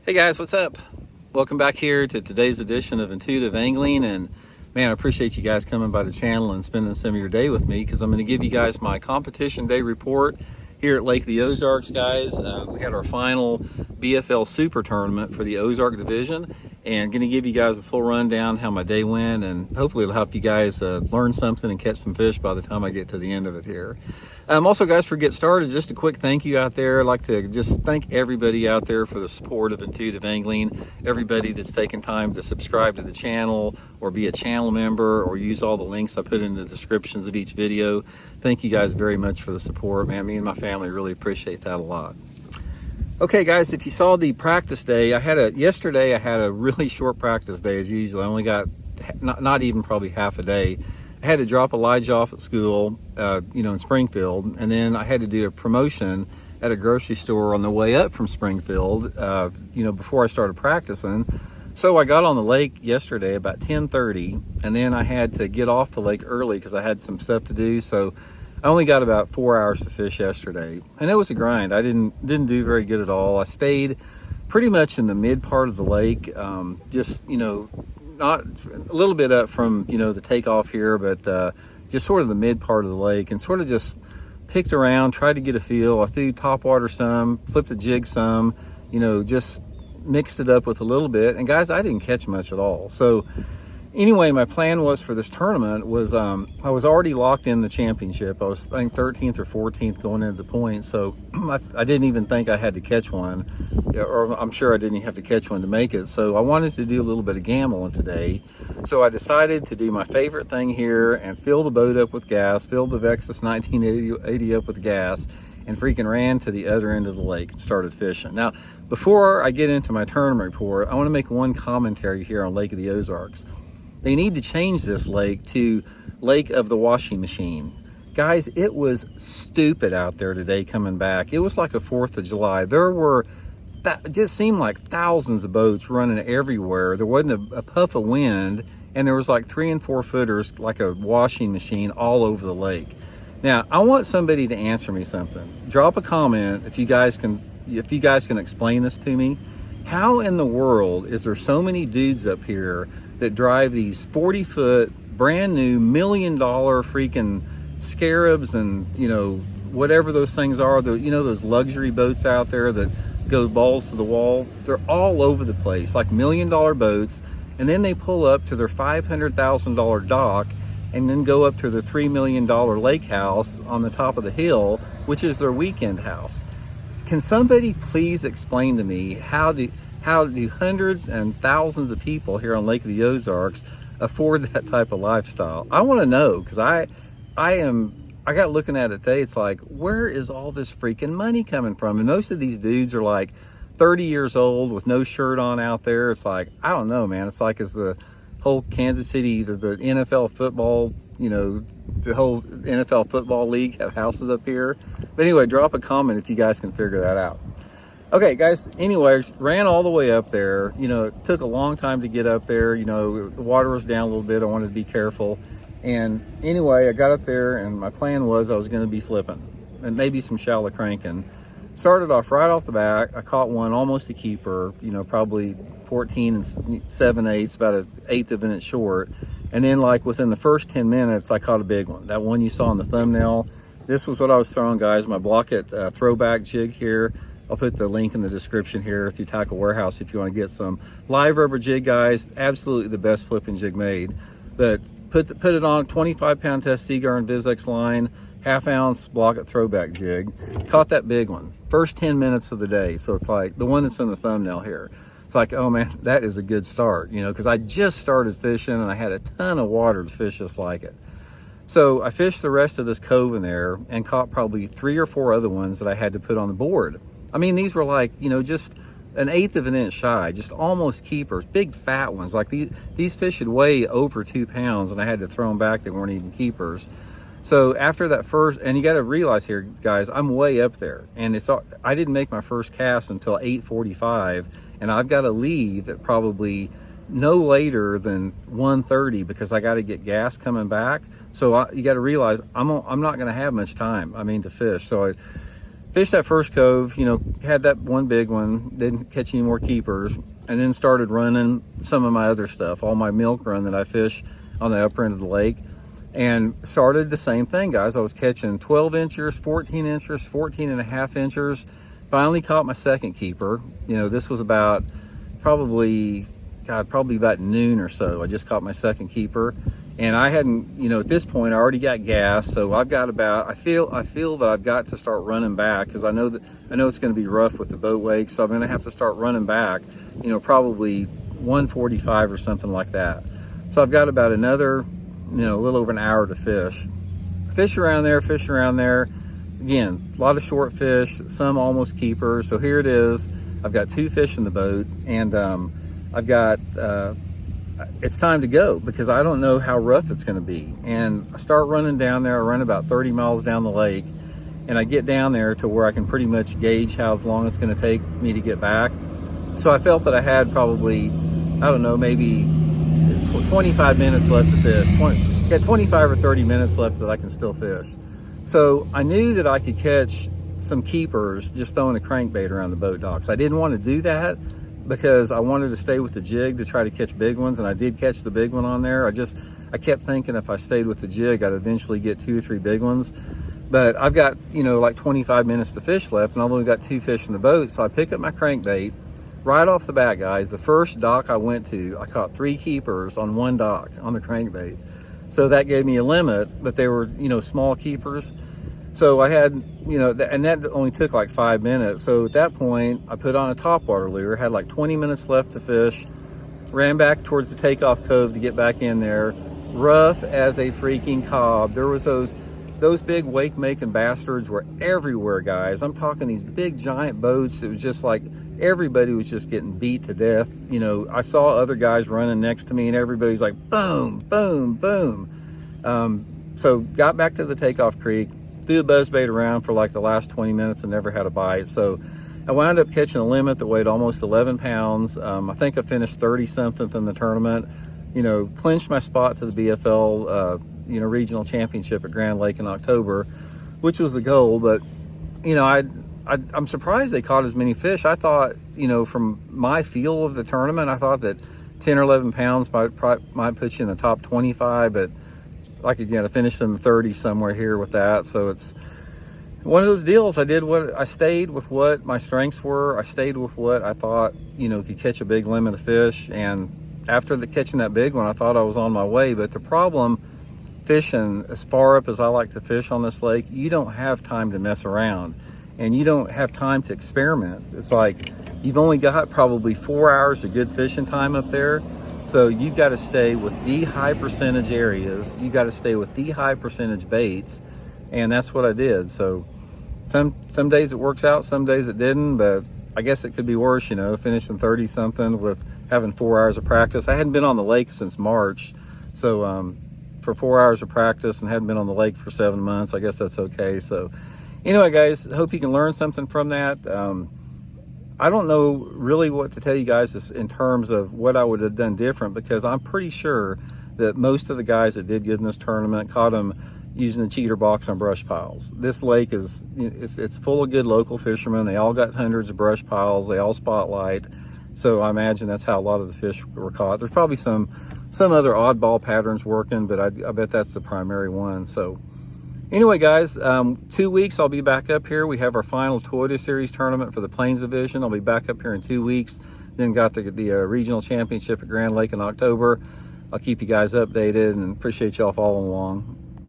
Hey guys, what's up? Welcome back here to today's edition of Intuitive Angling. And man, I appreciate you guys coming by the channel and spending some of your day with me, because I'm going to give you guys my competition day report here at Lake of the Ozarks, guys. We had our final BFL Super Tournament for the Ozark Division, and going to give you guys a full rundown how my day went, and hopefully it'll help you guys learn something and catch some fish by the time I get to the end of it here. Also, guys, for get started, just a quick thank you out there. I'd like to just thank everybody out there for the support of Intuitive Angling, everybody that's taken time to subscribe to the channel or be a channel member or use all the links I put in the descriptions of each video. Thank you guys very much for the support, man. Me and my family really appreciate that a lot. Okay, guys, if you saw the practice day, yesterday I had a really short practice day as usual. I only got not even probably half a day. I had to drop Elijah off at school, in Springfield, and then I had to do a promotion at a grocery store on the way up from Springfield, before I started practicing. So I got on the lake yesterday about 10:30, and then I had to get off the lake early because I had some stuff to do. So I only got about 4 hours to fish yesterday, and it was a grind. I didn't do very good at all. I stayed pretty much in the mid part of the lake, not a little bit up from the takeoff here, but just sort of the mid part of the lake, and sort of just picked around, tried to get a feel. I threw topwater some, flipped a jig some, just mixed it up with a little bit. And guys, I didn't catch much at all. So anyway, my plan was for this tournament was I was already locked in the championship. I was, I think, 13th or 14th going into the points, so I didn't even think I had to catch one, or I'm sure I didn't even have to catch one to make it. So I wanted to do a little bit of gambling today, so I decided to do my favorite thing here and fill the boat up with gas, fill the Vexus 1980 up with gas, and freaking ran to the other end of the lake and started fishing. Now, before I get into my tournament report, I want to make one commentary here on Lake of the Ozarks. They need to change this lake to Lake of the Washing Machine. Guys, it was stupid out there today coming back. It was like a 4th of July. There were, it just seemed like thousands of boats running everywhere. There wasn't a puff of wind, and there was like 3 and 4 footers like a washing machine all over the lake. Now, I want somebody to answer me something. Drop a comment if you guys can explain this to me. How in the world is there so many dudes up here that drive these 40-foot brand new $1 million freaking Scarabs and whatever those things are, those luxury boats out there that go balls to the wall? They're all over the place, like $1 million boats, and then they pull up to their $500,000 dock and then go up to their $3 million lake house on the top of the hill, which is their weekend house. Can somebody please explain to me how do hundreds and thousands of people here on Lake of the Ozarks afford that type of lifestyle? I want to know, because I got looking at it today. It's like, where is all this freaking money coming from? And most of these dudes are like 30 years old with no shirt on out there. It's like, I don't know, man. It's like, is the whole Kansas City, the NFL football, the whole NFL football league have houses up here? But anyway, drop a comment if you guys can figure that out. Okay, guys, anyways, ran all the way up there. It took a long time to get up there. The water was down a little bit. I wanted to be careful. And anyway, I got up there, and my plan was I was going to be flipping and maybe some shallow cranking. Started off right off the back. I caught one, almost a keeper, probably 14 7/8, about an eighth of an inch short. And then, like, within the first 10 minutes, I caught a big one. That one you saw in the thumbnail. This was what I was throwing, guys. My Blaukat Throwback jig here. I'll put the link in the description here through Tackle Warehouse if you want to get some live rubber jig, guys. Absolutely the best flipping jig made. But put it on a 25-pound test Seaguar and Vizex line, 1/2 ounce Blaukat Throwback jig. Caught that big one. First 10 minutes of the day. So it's like the one that's in the thumbnail here. It's like, oh man, that is a good start, because I just started fishing and I had a ton of water to fish just like it. So I fished the rest of this cove in there and caught probably 3 or 4 other ones that I had to put on the board. I mean, these were like, just an eighth of an inch shy, just almost keepers, big fat ones. Like these fish would weigh over 2 pounds, and I had to throw them back. They weren't even keepers. So after that first, and you got to realize here, guys, I'm way up there, and I didn't make my first cast until 8:45, and I've got to leave at probably no later than 1:30 because I got to get gas coming back. So you got to realize I'm not going to have much time, to fish. So I Fished that first cove, had that one big one, didn't catch any more keepers, and then started running some of my other stuff, all my milk run that I fish on the upper end of the lake, and started the same thing, guys. I was catching 12 inchers, 14 inchers, 14 and a half inchers. Finally caught my second keeper. This was about probably about noon or so. I just caught my second keeper, and I hadn't, at this point I already got gas, so I've got I feel that I've got to start running back, because I know it's going to be rough with the boat wake, so I'm going to have to start running back, probably 1:45 or something like that. So I've got about another, a little over an hour to fish. Fish around there. Again, a lot of short fish, some almost keepers. So here it is. I've got 2 fish in the boat, and I've got, it's time to go, because I don't know how rough it's going to be. And I start running down there. I run about 30 miles down the lake, and I get down there to where I can pretty much gauge how long it's going to take me to get back. So I felt that I had probably, I don't know, maybe 25 minutes left to fish. Got 25 or 30 minutes left that I can still fish. So I knew that I could catch some keepers just throwing a crankbait around the boat docks. I didn't want to do that because I wanted to stay with the jig to try to catch big ones, and I did catch the big one on there. I kept thinking if I stayed with the jig, I'd eventually get 2 or 3 big ones. But I've got, like 25 minutes to fish left, and I've only got 2 fish in the boat. So I pick up my crankbait. Right off the bat, guys, the first dock I went to, I caught 3 keepers on one dock on the crankbait. So that gave me a limit, but they were, small keepers. So I had, and that only took like 5 minutes. So at that point, I put on a topwater lure, had like 20 minutes left to fish, ran back towards the takeoff cove to get back in there. Rough as a freaking cob. There was those big wake making bastards were everywhere, guys. I'm talking these big giant boats. It was just like everybody was just getting beat to death. I saw other guys running next to me, and everybody's like boom, boom, boom. So got back to the takeoff creek, threw a buzzbait around for like the last 20 minutes and never had a bite. So I wound up catching a limit that weighed almost 11 pounds. I think I finished 30 something in the tournament, clinched my spot to the BFL, regional championship at Grand Lake in October, which was the goal. But, I'm surprised they caught as many fish. I thought, from my feel of the tournament, I thought that 10 or 11 pounds might put you in the top 25, but like, again, I finished in the 30s somewhere here with that. So it's one of those deals. I stayed with what my strengths were. I stayed with what I thought, could catch a big limit of fish. And after catching that big one, I thought I was on my way. But the problem fishing as far up as I like to fish on this lake, you don't have time to mess around, and you don't have time to experiment. It's like you've only got probably 4 hours of good fishing time up there. So you've got to stay with the high percentage areas. You got to stay with the high percentage baits. And that's what I did. So some days it works out, some days it didn't, but I guess it could be worse, finishing 30 something with having 4 hours of practice. I hadn't been on the lake since March. So for 4 hours of practice and hadn't been on the lake for 7 months, I guess that's okay. So anyway, guys, hope you can learn something from that. I don't know really what to tell you guys in terms of what I would have done different, because I'm pretty sure that most of the guys that did good in this tournament caught them using the cheater box on brush piles. This lake it's full of good local fishermen. They all got hundreds of brush piles. They all spotlight. So I imagine that's how a lot of the fish were caught. There's probably some other oddball patterns working, but I bet that's the primary one. So anyway, guys, 2 weeks I'll be back up here. We have our final Toyota Series tournament for the Plains Division. I'll be back up here in 2 weeks. Then got the regional championship at Grand Lake in October. I'll keep you guys updated and appreciate y'all following along.